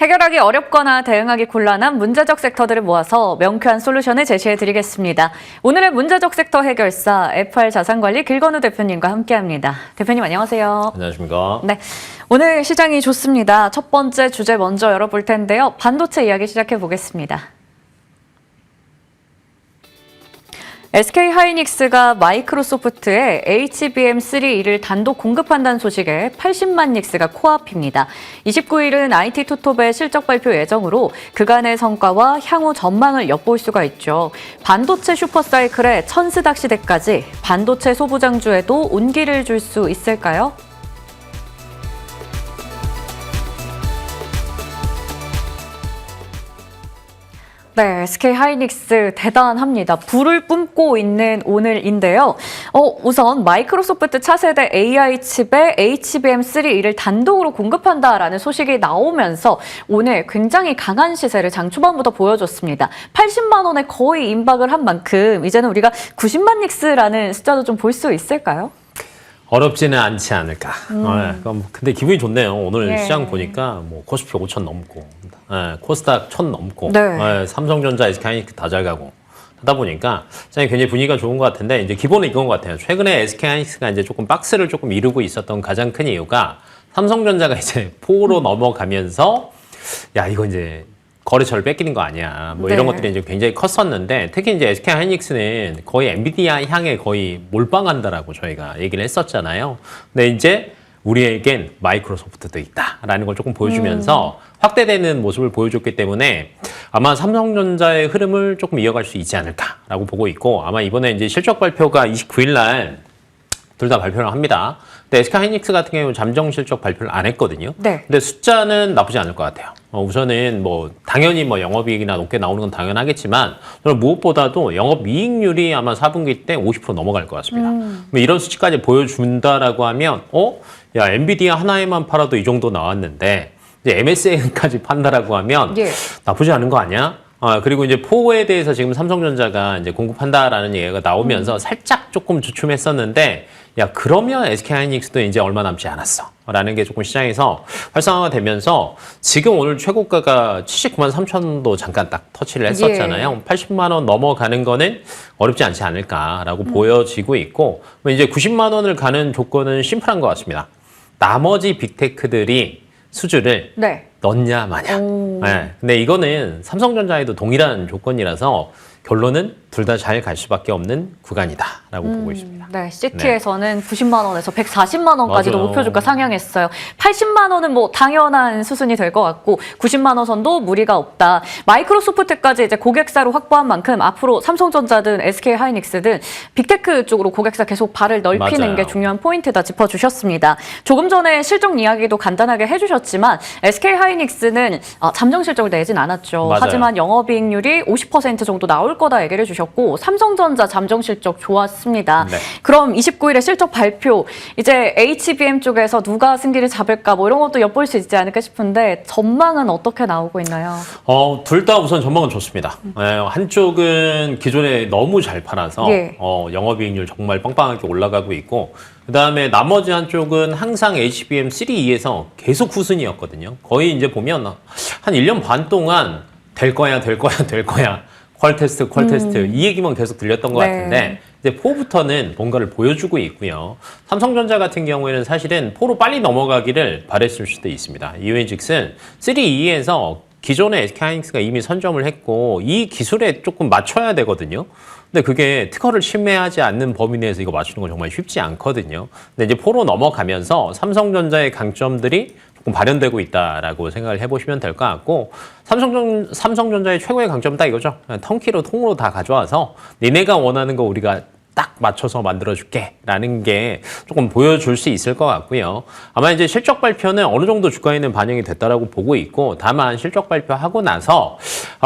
해결하기 어렵거나 대응하기 곤란한 문제적 섹터들을 모아서 명쾌한 솔루션을 제시해드리겠습니다. 오늘의 문제적 섹터 해결사 FR자산관리 길건우 대표님과 함께합니다. 대표님 안녕하세요. 안녕하십니까. 네, 오늘 시장이 좋습니다. 첫 번째 주제 먼저 열어볼 텐데요. 반도체 이야기 시작해 보겠습니다. SK하이닉스가 마이크로소프트에 HBM3E를 단독 공급한다는 소식에 80만 닉스가 코앞입니다. 29일은 IT투톱의 실적 발표 예정으로 그간의 성과와 향후 전망을 엿볼 수가 있죠. 반도체 슈퍼사이클의 천스닥 시대까지 반도체 소부장주에도 온기를 줄 수 있을까요? 네, SK하이닉스 대단합니다. 불을 뿜고 있는 오늘인데요. 우선 마이크로소프트 차세대 AI 칩에 HBM3E를 단독으로 공급한다라는 소식이 나오면서 오늘 굉장히 강한 시세를 장 초반부터 보여줬습니다. 80만 원에 거의 임박을 한 만큼 이제는 우리가 90만 닉스라는 숫자도 좀 볼 수 있을까요? 어렵지는 않지 않을까. 근데 기분이 좋네요. 오늘 예. 시장 보니까 뭐 코스피 5천 넘고, 코스닥 1,000 넘고, 네. 삼성전자, SK하이닉스 다 잘 가고 하다 보니까 시장이 굉장히 분위기가 좋은 것 같은데 이제 기본은 이건 것 같아요. 최근에 SK하이닉스가 이제 조금 박스를 조금 이루고 있었던 가장 큰 이유가 삼성전자가 이제 4로 넘어가면서 야 이거 이제 거래처를 뺏기는 거 아니야. 뭐 이런 네. 것들이 이제 굉장히 컸었는데 특히 이제 SK하이닉스는 거의 엔비디아 향에 거의 몰빵한다라고 저희가 얘기를 했었잖아요. 근데 이제 우리에겐 마이크로소프트도 있다라는 걸 조금 보여주면서 확대되는 모습을 보여줬기 때문에 아마 삼성전자의 흐름을 조금 이어갈 수 있지 않을까라고 보고 있고 아마 이번에 이제 실적 발표가 29일 날 둘 다 발표를 합니다. 근데 SK하이닉스 같은 경우는 잠정 실적 발표를 안 했거든요. 네. 근데 숫자는 나쁘지 않을 것 같아요. 우선은 뭐 당연히 뭐 영업이익이나 높게 나오는 건 당연하겠지만 저는 무엇보다도 영업이익률이 아마 4분기 때 50% 넘어갈 것 같습니다. 뭐 이런 수치까지 보여준다라고 하면 야 엔비디아 하나에만 팔아도 이 정도 나왔는데 이제 MSA까지 판다라고 하면 예. 나쁘지 않은 거 아니야? 그리고 이제 4에 대해서 지금 삼성전자가 이제 공급한다라는 얘기가 나오면서 살짝 조금 주춤했었는데 야 그러면 SK하이닉스도 이제 얼마 남지 않았어 라는 게 조금 시장에서 활성화가 되면서 지금 오늘 최고가가 79만 3천도 잠깐 딱 터치를 했었잖아요. 예. 80만 원 넘어가는 거는 어렵지 않지 않을까라고 보여지고 있고 이제 90만 원을 가는 조건은 심플한 것 같습니다. 나머지 빅테크들이 수주를 네. 넣냐 마냐. 네. 근데 이거는 삼성전자에도 동일한 조건이라서 결론은 둘 다 잘 갈 수밖에 없는 구간이다라고 보고 있습니다. 네, 시티에서는 90만 원에서 140만 원까지도 맞아요. 목표 주가 상향했어요. 80만 원은 뭐 당연한 수순이 될 것 같고 90만 원 선도 무리가 없다. 마이크로소프트까지 이제 고객사로 확보한 만큼 앞으로 삼성전자든 SK하이닉스든 빅테크 쪽으로 고객사 계속 발을 넓히는 맞아요. 게 중요한 포인트다 짚어주셨습니다. 조금 전에 실적 이야기도 간단하게 해주셨지만 SK하이닉스는 잠정 실적을 내진 않았죠. 맞아요. 하지만 영업이익률이 50% 정도 나올 거다 얘기를 해주셨고 삼성전자 잠정 실적 좋았습니다. 네. 그럼 29일에 실적 발표 이제 HBM 쪽에서 누가 승기를 잡을까 뭐 이런 것도 엿볼 수 있지 않을까 싶은데 전망은 어떻게 나오고 있나요? 둘 다 우선 전망은 좋습니다. 한쪽은 기존에 너무 잘 팔아서 예. 영업이익률 정말 빵빵하게 올라가고 있고 그다음에 나머지 한쪽은 항상 HBM3E에서 계속 후순위였거든요. 거의 이제 보면 한 1년 반 동안 될 거야 퀄 테스트 이 얘기만 계속 들렸던 것 네. 같은데 이제 4부터는 뭔가를 보여주고 있고요. 삼성전자 같은 경우에는 사실은 4로 빨리 넘어가기를 바랬을 수도 있습니다. 이유인즉슨 3E에서 기존의 SK하이닉스가 이미 선점을 했고 이 기술에 조금 맞춰야 되거든요. 근데 그게 특허를 침해하지 않는 범위 내에서 이거 맞추는 건 정말 쉽지 않거든요. 근데 이제 4로 넘어가면서 삼성전자의 강점들이 조금 발현되고 있다라고 생각을 해보시면 될 것 같고 삼성전자의 최고의 강점은 딱 이거죠. 그냥 턴키로 통으로 다 가져와서 니네가 원하는 거 우리가 딱 맞춰서 만들어줄게 라는 게 조금 보여줄 수 있을 것 같고요. 아마 이제 실적 발표는 어느 정도 주가에는 반영이 됐다라고 보고 있고 다만 실적 발표하고 나서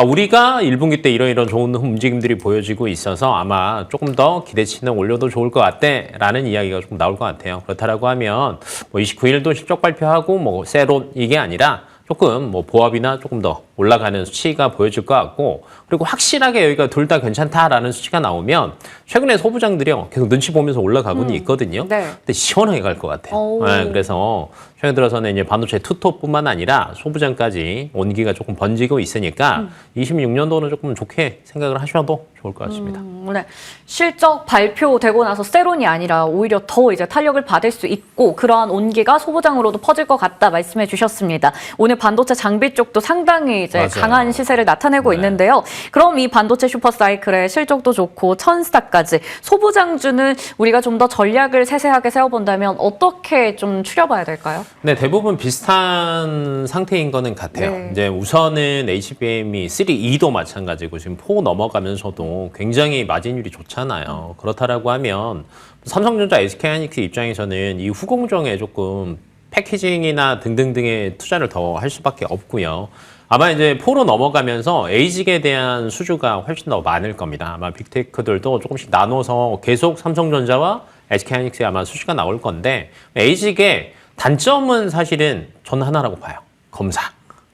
우리가 1분기 때 이런 좋은 움직임들이 보여지고 있어서 아마 조금 더 기대치는 올려도 좋을 것 같대 라는 이야기가 조금 나올 것 같아요. 그렇다라고 하면 뭐 29일도 실적 발표하고 뭐 세론 이게 아니라 조금 뭐 보합이나 조금 더 올라가는 수치가 보여질 것 같고 그리고 확실하게 여기가 둘 다 괜찮다라는 수치가 나오면 최근에 소부장들이요 계속 눈치 보면서 올라가고는 있거든요. 네. 근데 시원하게 갈 것 같아요. 오. 네, 그래서 최근 들어서는 이제 반도체 투톱뿐만 아니라 소부장까지 온기가 조금 번지고 있으니까 26년도는 조금 좋게 생각을 하셔도 좋을 것 같습니다. 네. 실적 발표되고 나서 세론이 아니라 오히려 더 이제 탄력을 받을 수 있고 그러한 온기가 소부장으로도 퍼질 것 같다 말씀해 주셨습니다. 오늘 반도체 장비 쪽도 상당히 이제 맞아요. 강한 시세를 나타내고 네. 있는데요. 그럼 이 반도체 슈퍼사이클의 실적도 좋고 천스타까지 소부장주는 우리가 좀 더 전략을 세세하게 세워본다면 어떻게 좀 추려봐야 될까요? 네, 대부분 비슷한 상태인 거는 같아요. 네. 이제 우선은 HBM이 3E도 마찬가지고 지금 4 넘어가면서도 굉장히 마진율이 좋잖아요. 그렇다라고 하면 삼성전자, SK하이닉스 입장에서는 이 후공정에 조금 패키징이나 등등등의 투자를 더 할 수밖에 없고요. 아마 이제 4로 넘어가면서 에이직에 대한 수주가 훨씬 더 많을 겁니다. 아마 빅테크들도 조금씩 나눠서 계속 삼성전자와 SK하이닉스에 아마 수주가 나올 건데 에이직의 단점은 사실은 전 하나라고 봐요. 검사.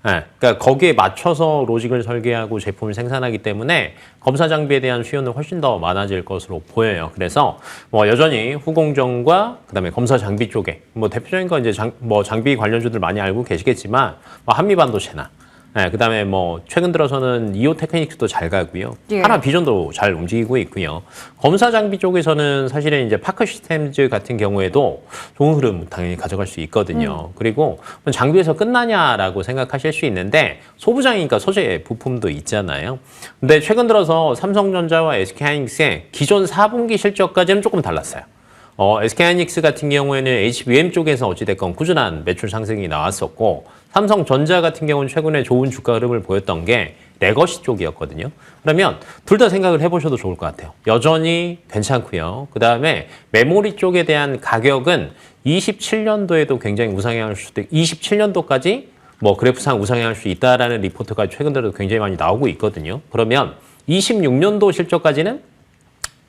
네, 그러니까 거기에 맞춰서 로직을 설계하고 제품을 생산하기 때문에 검사 장비에 대한 수요는 훨씬 더 많아질 것으로 보여요. 그래서 뭐 여전히 후공정과 그다음에 검사 장비 쪽에 뭐 대표적인 건 이제 장비 관련주들 많이 알고 계시겠지만 뭐 한미반도체나 네, 그다음에 뭐 최근 들어서는 이오 테크닉스도 잘 가고요. 예. 하나 비전도 잘 움직이고 있고요. 검사 장비 쪽에서는 사실은 이제 파크 시스템즈 같은 경우에도 좋은 흐름 당연히 가져갈 수 있거든요. 그리고 장비에서 끝나냐라고 생각하실 수 있는데 소부장이니까 소재 부품도 있잖아요. 근데 최근 들어서 삼성전자와 SK하이닉스의 기존 4분기 실적까지는 조금 달랐어요. SK하이닉스 같은 경우에는 HBM 쪽에서 어찌됐건 꾸준한 매출 상승이 나왔었고 삼성전자 같은 경우는 최근에 좋은 주가 흐름을 보였던 게 레거시 쪽이었거든요. 그러면 둘 다 생각을 해보셔도 좋을 것 같아요. 여전히 괜찮고요. 그다음에 메모리 쪽에 대한 가격은 27년도에도 굉장히 우상향할 수도 있고 27년도까지 뭐 그래프상 우상향할 수 있다라는 리포트가 최근 들어도 굉장히 많이 나오고 있거든요. 그러면 26년도 실적까지는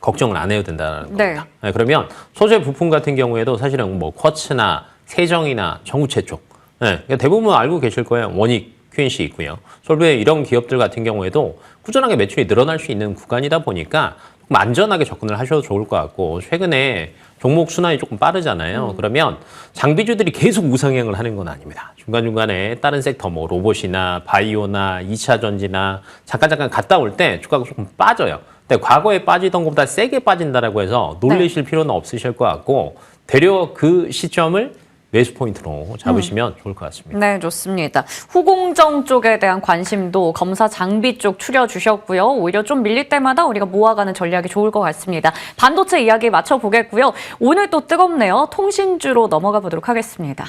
걱정을 안 해도 된다는 겁니다. 네, 그러면 소재 부품 같은 경우에도 사실은 뭐 쿼츠나 세정이나 전구체 쪽 그러니까 대부분 알고 계실 거예요. 원익, QNC 있고요. 솔베 이런 기업들 같은 경우에도 꾸준하게 매출이 늘어날 수 있는 구간이다 보니까 조금 안전하게 접근을 하셔도 좋을 것 같고 최근에 종목 순환이 조금 빠르잖아요. 그러면 장비주들이 계속 우상향을 하는 건 아닙니다. 중간중간에 다른 섹터 뭐 로봇이나 바이오나 2차 전지나 잠깐 갔다 올 때 주가가 조금 빠져요. 근데 과거에 빠지던 것보다 세게 빠진다라고 해서 놀라실 필요는 없으실 것 같고 되려 그 시점을 매수 포인트로 잡으시면 좋을 것 같습니다. 네, 좋습니다. 후공정 쪽에 대한 관심도 검사 장비 쪽 추려주셨고요. 오히려 좀 밀릴 때마다 우리가 모아가는 전략이 좋을 것 같습니다. 반도체 이야기 맞춰보겠고요. 오늘 또 뜨겁네요. 통신주로 넘어가 보도록 하겠습니다.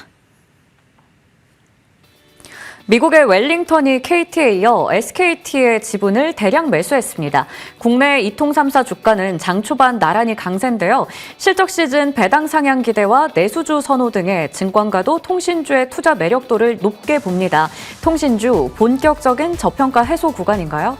미국의 웰링턴이 KT에 이어 SKT의 지분을 대량 매수했습니다. 국내 2통 3사 주가는 장 초반 나란히 강세인데요. 실적 시즌 배당 상향 기대와 내수주 선호 등의 증권가도 통신주의 투자 매력도를 높게 봅니다. 통신주 본격적인 저평가 해소 구간인가요?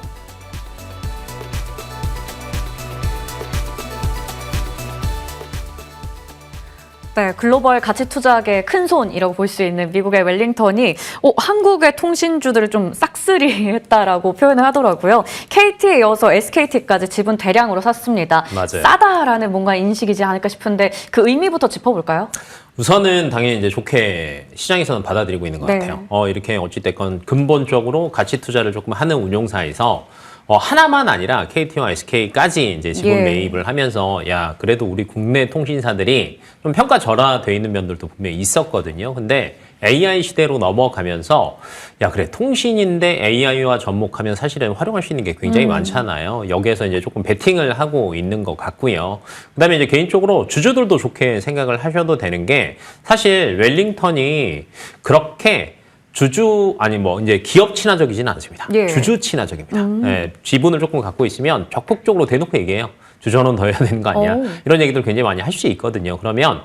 네, 글로벌 가치 투자계의 큰손이라고 볼 수 있는 미국의 웰링턴이 한국의 통신주들을 좀 싹쓸이했다라고 표현을 하더라고요. KT에 이어서 SKT까지 지분 대량으로 샀습니다. 맞아요. 싸다라는 뭔가 인식이지 않을까 싶은데 그 의미부터 짚어볼까요? 우선은 당연히 이제 좋게 시장에서는 받아들이고 있는 것 네. 같아요. 이렇게 어찌됐건 근본적으로 가치 투자를 조금 하는 운용사에서 하나만 아니라 KT와 SK까지 이제 지분 예. 매입을 하면서 야 그래도 우리 국내 통신사들이 좀 평가 절하돼 있는 면들도 분명히 있었거든요. 근데 AI 시대로 넘어가면서 야 그래 통신인데 AI와 접목하면 사실은 활용할 수 있는 게 굉장히 많잖아요. 여기에서 이제 조금 베팅을 하고 있는 것 같고요. 그다음에 이제 개인적으로 주주들도 좋게 생각을 하셔도 되는 게 사실 웰링턴이 그렇게 주주 아니 뭐 이제 기업 친화적이지는 않습니다. 예. 주주 친화적입니다. 네, 지분을 조금 갖고 있으면 적극적으로 대놓고 얘기해요. 주전원 더 해야 되는 거 아니야? 오. 이런 얘기들 굉장히 많이 할 수 있거든요. 그러면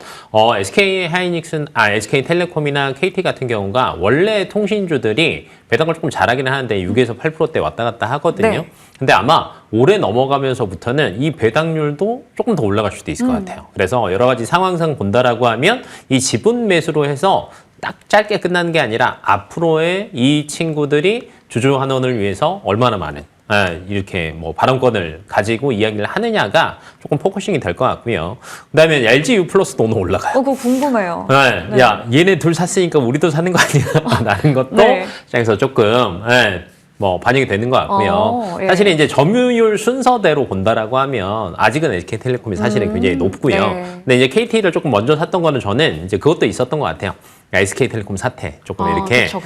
SK텔레콤이나 KT 같은 경우가 원래 통신주들이 배당을 조금 잘하기는 하는데 6에서 8%대 왔다 갔다 하거든요. 네. 근데 아마 올해 넘어가면서부터는 이 배당률도 조금 더 올라갈 수도 있을 것 같아요. 그래서 여러 가지 상황상 본다라고 하면 이 지분 매수로 해서 딱 짧게 끝나는 게 아니라 앞으로의 이 친구들이 주주 환원을 위해서 얼마나 많은 이렇게 뭐 발언권을 가지고 이야기를 하느냐가 조금 포커싱이 될 것 같고요. 그다음에 LG U 플러스도 오늘 올라가요. 그거 궁금해요. 네. 야, 얘네 둘 샀으니까 우리도 사는 거 아니야? 라는 것도 네. 시장에서 조금 뭐 반영이 되는 것 같고요. 예. 사실 이제 점유율 순서대로 본다라고 하면 아직은 SK텔레콤이 사실은 굉장히 높고요. 네. 근데 이제 KT를 조금 먼저 샀던 거는 저는 이제 그것도 있었던 것 같아요. SK텔레콤 사태 조금 이렇게 그쵸.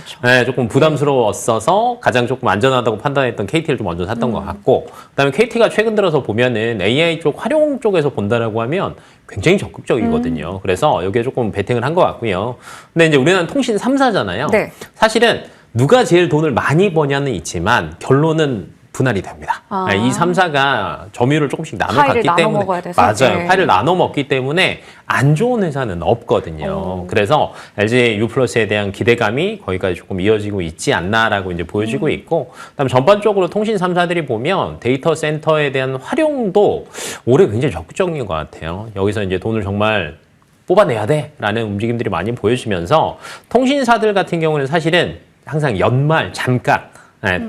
조금 부담스러웠어서 가장 조금 안전하다고 판단했던 KT를 좀 먼저 샀던 것 같고, 그다음에 KT가 최근 들어서 보면은 AI 쪽 활용 쪽에서 본다라고 하면 굉장히 적극적이거든요. 그래서 여기에 조금 베팅을 한 것 같고요. 근데 이제 우리나라는 통신 3사잖아요. 네. 사실은 누가 제일 돈을 많이 버냐는 있지만 결론은 분할이 됩니다. 이 3사가 점유율을 조금씩 나눠 파이를 갔기 나눠 때문에 먹어야 돼서? 맞아요. 네. 파이를 나눠 먹기 때문에 안 좋은 회사는 없거든요. 그래서 LG U 플러스에 대한 기대감이 거기까지 조금 이어지고 있지 않나라고 이제 보여지고 있고, 그다음에 전반적으로 통신 3사들이 보면 데이터 센터에 대한 활용도 올해 굉장히 적극적인 것 같아요. 여기서 이제 돈을 정말 뽑아내야 돼라는 움직임들이 많이 보여지면서 통신사들 같은 경우는 사실은 항상 연말 잠깐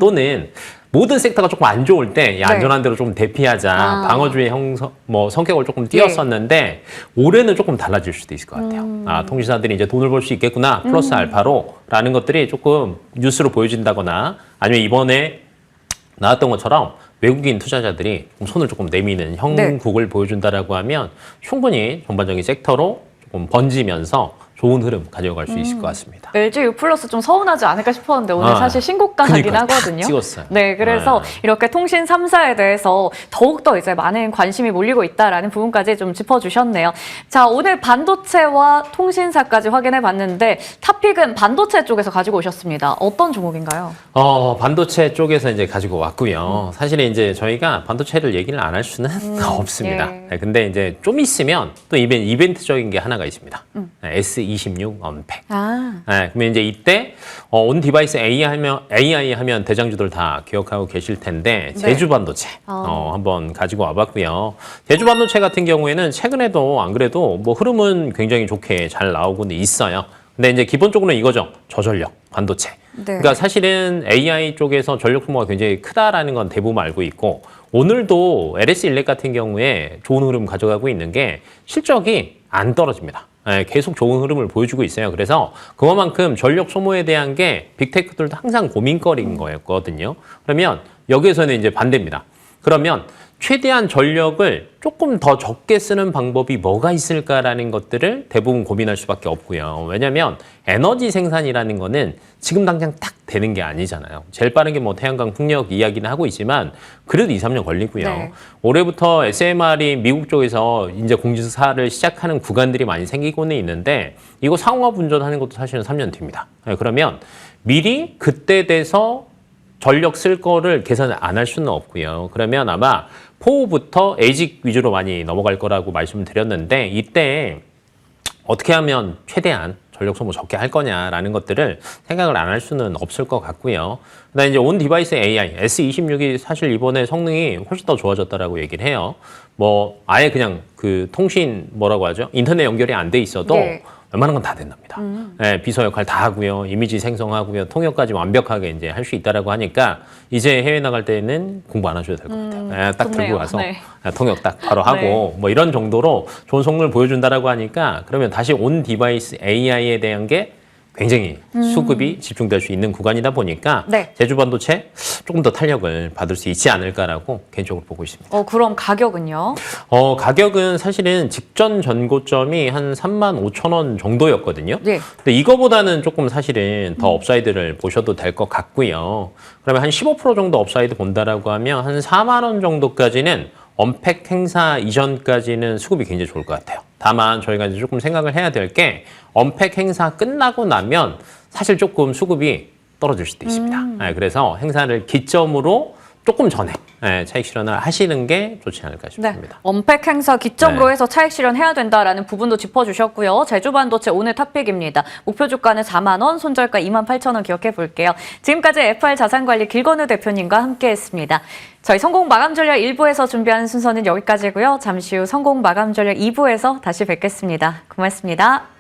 또는 모든 sek터가 조금 안 좋을 때 안전한 대로 좀 대피하자 방어주의 성격을 조금 띄었었는데 올해는 조금 달라질 수도 있을 것 같아요. 통신사들이 이제 돈을 벌 수 있겠구나 플러스 알파로라는 것들이 조금 뉴스로 보여진다거나 아니면 이번에 나왔던 것처럼 외국인 투자자들이 손을 조금 내미는 형국을 보여준다라고 하면 충분히 전반적인 섹터로 조금 번지면서 좋은 흐름 가져갈 수 있을 것 같습니다. LG U 플러스 좀 서운하지 않을까 싶었는데 오늘 사실 신고가긴 그러니까 하거든요. 딱 찍었어요. 네, 그래서 이렇게 통신 3사에 대해서 더욱더 이제 많은 관심이 몰리고 있다라는 부분까지 좀 짚어주셨네요. 자, 오늘 반도체와 통신사까지 확인해 봤는데 탑픽은 반도체 쪽에서 가지고 오셨습니다. 어떤 종목인가요? 반도체 쪽에서 이제 가지고 왔고요. 사실은 이제 저희가 반도체를 얘기를 안 할 수는 없습니다. 예. 네, 근데 이제 좀 있으면 또 이벤트적인 게 하나가 있습니다. S26 언팩. 네, 그러면 이제 이때 온 디바이스 AI 하면 대장주들 다 기억하고 계실 텐데 제주 반도체 한번 가지고 와봤고요. 제주 반도체 같은 경우에는 최근에도 안 그래도 뭐 흐름은 굉장히 좋게 잘 나오고는 있어요. 근데 이제 기본적으로는 이거죠. 저전력 반도체. 네. 그러니까 사실은 AI 쪽에서 전력 소모가 굉장히 크다라는 건 대부분 알고 있고, 오늘도 LS 일렉 같은 경우에 좋은 흐름 가져가고 있는 게 실적이 안 떨어집니다. 계속 좋은 흐름을 보여주고 있어요. 그래서 그만큼 전력 소모에 대한 게 빅테크들도 항상 고민거리인 거였거든요. 그러면 여기에서는 이제 반대입니다. 그러면 최대한 전력을 조금 더 적게 쓰는 방법이 뭐가 있을까라는 것들을 대부분 고민할 수밖에 없고요. 왜냐하면 에너지 생산이라는 거는 지금 당장 딱 되는 게 아니잖아요. 제일 빠른 게 뭐 태양광 풍력 이야기는 하고 있지만 그래도 2, 3년 걸리고요. 네. 올해부터 SMR이 미국 쪽에서 이제 공지사를 시작하는 구간들이 많이 생기고는 있는데 이거 상업화 운전하는 것도 사실은 3년 뒤입니다. 그러면 미리 그때 돼서 전력 쓸 거를 계산을 안 할 수는 없고요. 그러면 아마 4부터 에이직 위주로 많이 넘어갈 거라고 말씀을 드렸는데 이때 어떻게 하면 최대한 전력 소모 적게 할 거냐라는 것들을 생각을 안 할 수는 없을 것 같고요. 그다음에 이제 온 디바이스 AI S26이 사실 이번에 성능이 훨씬 더 좋아졌다라고 얘기를 해요. 뭐 아예 그냥 그 통신 뭐라고 하죠? 인터넷 연결이 안 돼 있어도 네. 웬만한 건 다 된답니다. 네, 비서 역할 다 하고요. 이미지 생성하고요. 통역까지 완벽하게 이제 할 수 있다라고 하니까 이제 해외 나갈 때는 공부 안 하셔도 될 것 같아요. 네, 딱 좋네요. 들고 가서 네. 통역 딱 바로 하고 뭐 이런 정도로 좋은 성능을 보여준다라고 하니까 그러면 다시 온 디바이스 AI에 대한 게 굉장히 수급이 집중될 수 있는 구간이다 보니까 네. 제주 반도체 조금 더 탄력을 받을 수 있지 않을까라고 개인적으로 보고 있습니다. 그럼 가격은요? 가격은 사실은 직전 전고점이 한 35,000원 정도였거든요. 네. 근데 이거보다는 조금 사실은 더 업사이드를 보셔도 될 것 같고요. 그러면 한 15% 정도 업사이드 본다라고 하면 한 4만 원 정도까지는 언팩 행사 이전까지는 수급이 굉장히 좋을 것 같아요. 다만 저희가 이제 조금 생각을 해야 될 게 언팩 행사 끝나고 나면 사실 조금 수급이 떨어질 수도 있습니다. 그래서 행사를 기점으로 조금 전에 차익 실현을 하시는 게 좋지 않을까 싶습니다. 네. 언팩 행사 기점으로 네. 해서 차익 실현해야 된다라는 부분도 짚어주셨고요. 제주 반도체 오늘 탑픽입니다. 목표 주가는 4만 원, 손절가 28,000원 기억해 볼게요. 지금까지 FR 자산관리 길건우 대표님과 함께했습니다. 저희 성공 마감 전략 1부에서 준비하는 순서는 여기까지고요. 잠시 후 성공 마감 전략 2부에서 다시 뵙겠습니다. 고맙습니다.